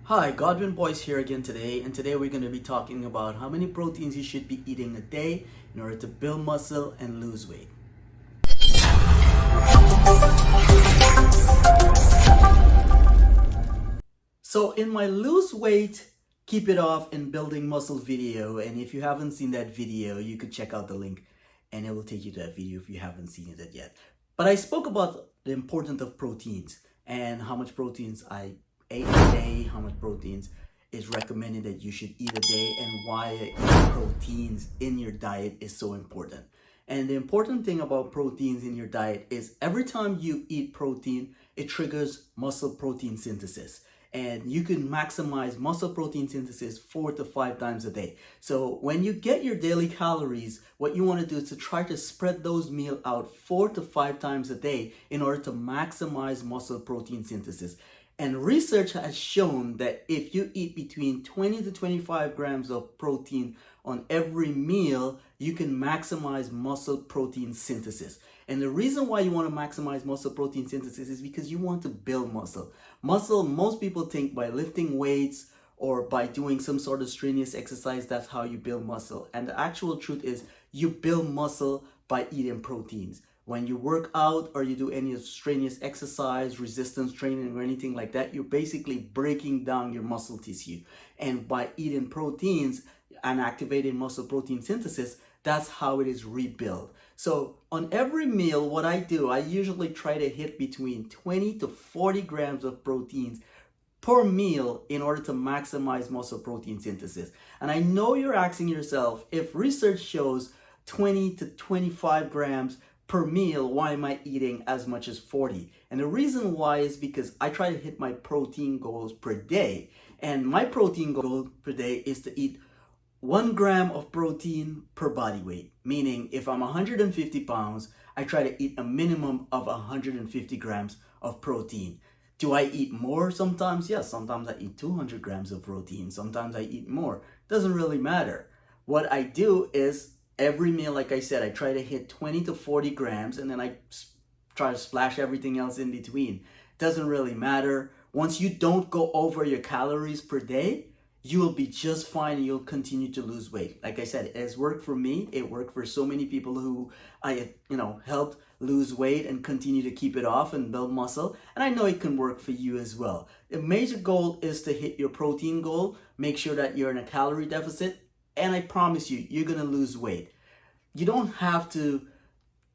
Hi, Godwin Boyce here again today, and today we're going to be talking about how many proteins you should be eating a day in order to build muscle and lose weight. So in my lose weight, keep it off and building muscle video, and if you haven't seen that video, you could check out the link and it will take you to that video if you haven't seen it yet. But I spoke about the importance of proteins and how much proteins I ate a day, how much proteins is recommended that you should eat a day, and why eating proteins in your diet is so important. And the important thing about proteins in your diet is every time you eat protein, it triggers muscle protein synthesis. And you can maximize muscle protein synthesis 4 to 5 times a day. So when you get your daily calories, what you want to do is to try to spread those meals out 4 to 5 times a day in order to maximize muscle protein synthesis. And research has shown that if you eat between 20 to 25 grams of protein on every meal, you can maximize muscle protein synthesis. And the reason why you want to maximize muscle protein synthesis is because you want to build muscle. Muscle, most people think by lifting weights or by doing some sort of strenuous exercise, that's how you build muscle. And the actual truth is you build muscle by eating proteins. When you work out or you do any strenuous exercise, resistance training or anything like that, you're basically breaking down your muscle tissue. And by eating proteins and activating muscle protein synthesis, that's how it is rebuilt. So on every meal, what I do, I usually try to hit between 20 to 40 grams of proteins per meal in order to maximize muscle protein synthesis. And I know you're asking yourself, if research shows 20 to 25 grams per meal, why am I eating as much as 40? And the reason why is because I try to hit my protein goals per day. And my protein goal per day is to eat 1 gram of protein per body weight. Meaning if I'm 150 pounds, I try to eat a minimum of 150 grams of protein. Do I eat more sometimes? Yes, sometimes I eat 200 grams of protein. Sometimes I eat more. Doesn't really matter. What I do is every meal, like I said, I try to hit 20 to 40 grams, and then I try to splash everything else in between. Doesn't really matter. Once you don't go over your calories per day, you will be just fine and you'll continue to lose weight. Like I said, it has worked for me. It worked for so many people who I helped lose weight and continue to keep it off and build muscle. And I know it can work for you as well. The major goal is to hit your protein goal. Make sure that you're in a calorie deficit. And I promise you, you're going to lose weight. You don't have to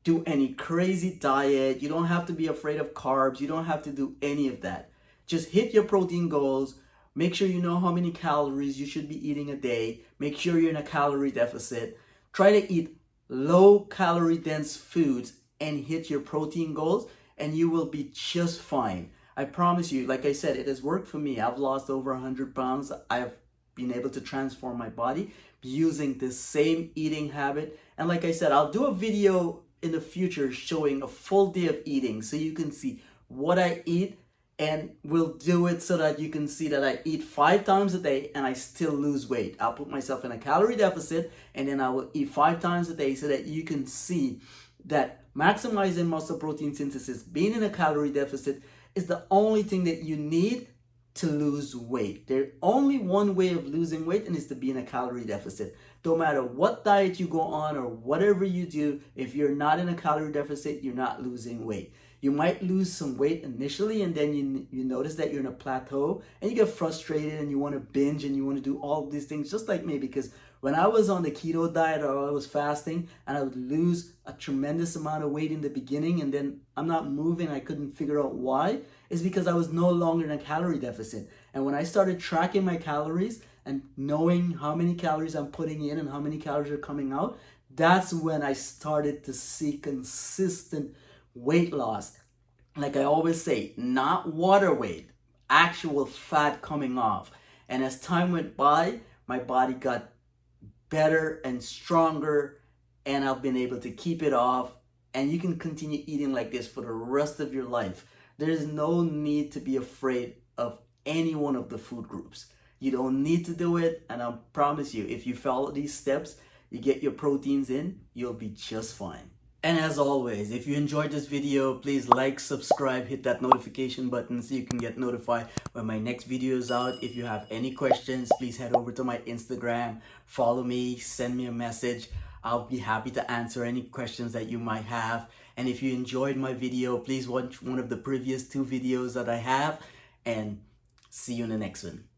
do any crazy diet. You don't have to be afraid of carbs. You don't have to do any of that. Just hit your protein goals. Make sure you know how many calories you should be eating a day. Make sure you're in a calorie deficit. Try to eat low calorie dense foods and hit your protein goals, and you will be just fine. I promise you, like I said, it has worked for me. I've lost over 100 pounds. I've been able to transform my body using this same eating habit. And like I said, I'll do a video in the future showing a full day of eating so you can see what I eat, and we'll do it so that you can see that I eat 5 times a day and I still lose weight. I'll put myself in a calorie deficit and then I will eat 5 times a day so that you can see that maximizing muscle protein synthesis, being in a calorie deficit, is the only thing that you need to lose weight. There's only one way of losing weight, and it's to be in a calorie deficit. No matter what diet you go on or whatever you do, if you're not in a calorie deficit, you're not losing weight. You might lose some weight initially, and then you notice that you're in a plateau and you get frustrated and you want to binge and you want to do all these things just like me. Because when I was on the keto diet or I was fasting, and I would lose a tremendous amount of weight in the beginning, and then I'm not moving, I couldn't figure out why, is because I was no longer in a calorie deficit. And when I started tracking my calories and knowing how many calories I'm putting in and how many calories are coming out, that's when I started to see consistent weight loss. Like I always say, not water weight, actual fat coming off. And as time went by, my body got better and stronger, and I've been able to keep it off. And you can continue eating like this for the rest of your life. There is no need to be afraid of any one of the food groups. You don't need to do it, and I promise you, if you follow these steps, you get your proteins in, you'll be just fine. And as always, if you enjoyed this video, please like, subscribe, hit that notification button so you can get notified when my next video is out. If you have any questions, please head over to my Instagram, follow me, send me a message. I'll be happy to answer any questions that you might have. And if you enjoyed my video, please watch one of the previous 2 videos that I have, and see you in the next one.